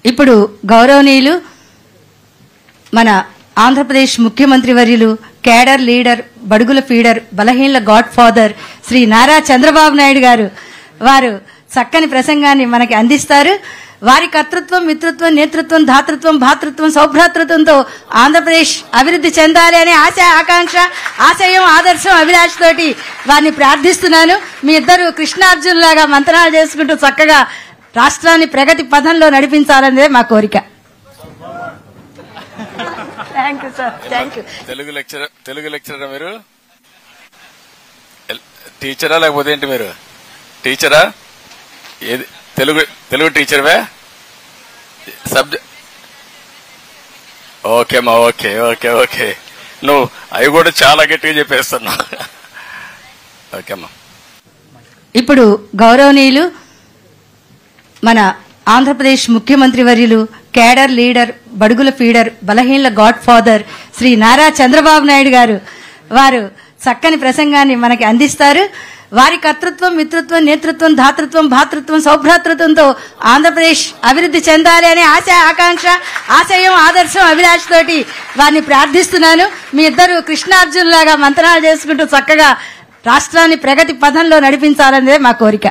ఇప్పుడు గౌరవనీయులు మన ఆంధ్రప్రదేశ్ ముఖ్యమంత్రి వర్యులు కేడర్ లీడర్ బడుగుల ఫీడర్ బలహీనల గాడ్ ఫాదర్ శ్రీ నారా చంద్రబాబు నాయుడు గారు వారు చక్కని ప్రసంగాన్ని మనకి అందిస్తారు. వారి కర్తృత్వం, మిత్రత్వం, నేతృత్వం, ధాతృత్వం, భాతృత్వం, సౌభ్రాతృత్వంతో ఆంధ్రప్రదేశ్ అభివృద్ధి చెందాలి అనే ఆశ, ఆకాంక్ష, ఆశయం, ఆదర్శం, అభిలాష్ తోటి వారిని ప్రార్థిస్తున్నాను. మీ ఇద్దరు కృష్ణార్జునులాగా మంత్రాలు చేసుకుంటూ చక్కగా రాష్ట్రాన్ని ప్రగతి పథంలో నడిపించాలనేదే మా కోరిక. Thank you sir. Thank you. Telugu lecturer మీరు టీచరా లేకపోతే ఏంటి? మీరు టీచరా? ఏది తెలుగు టీచర్వే? సబ్జెక్ట్ ఓకేమ్మా. ఓకే ఓకే ఓకే నువ్వు అవి కూడా చాలా గట్టిగా చెప్పేస్తున్నావు. ఓకేమ్మా. ఇప్పుడు గౌరవనీయులు మన ఆంధ్రప్రదేశ్ ముఖ్యమంత్రి వర్యులు కేడర్ లీడర్ బడుగుల ఫీడర్ బలహీనల గాడ్ ఫాదర్ శ్రీ నారా చంద్రబాబు నాయుడు గారు వారు చక్కని ప్రసంగాన్ని మనకి అందిస్తారు. వారి కర్తృత్వం, మిత్రత్వం, నేతృత్వం, ధాతృత్వం, భాతృత్వం, సౌభ్రాతృత్వంతో ఆంధ్రప్రదేశ్ అభివృద్ధి చెందాలి అనే ఆశ, ఆకాంక్ష, ఆశయం, ఆదర్శం, అభిలాష్ తోటి వారిని ప్రార్థిస్తున్నాను. మీ ఇద్దరు కృష్ణార్జునులాగా మంత్రాలు చేసుకుంటూ చక్కగా రాష్ట్రాన్ని ప్రగతి పథంలో నడిపించాలనేదే మా కోరిక.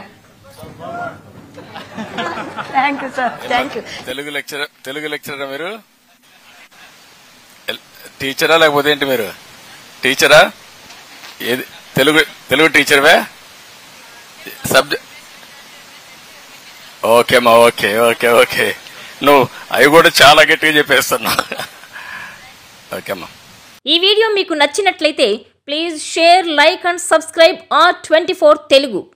Thank you sir. Thank you. Telugu lecturer మీరు టీచరా లేకపోతే ఏంటి? మీరు టీచరా? ఏది తెలుగు టీచర్వే? సబ్జెక్ట్ ఓకేమ్మా. ఓకే ఓకే ఓకే నువ్వు అవి కూడా చాలా గట్టిగా చెప్పేస్తున్నావు. ఓకేమ్మా. ఈ వీడియో మీకు నచ్చినట్లయితే please share, like and subscribe R24 Telugu.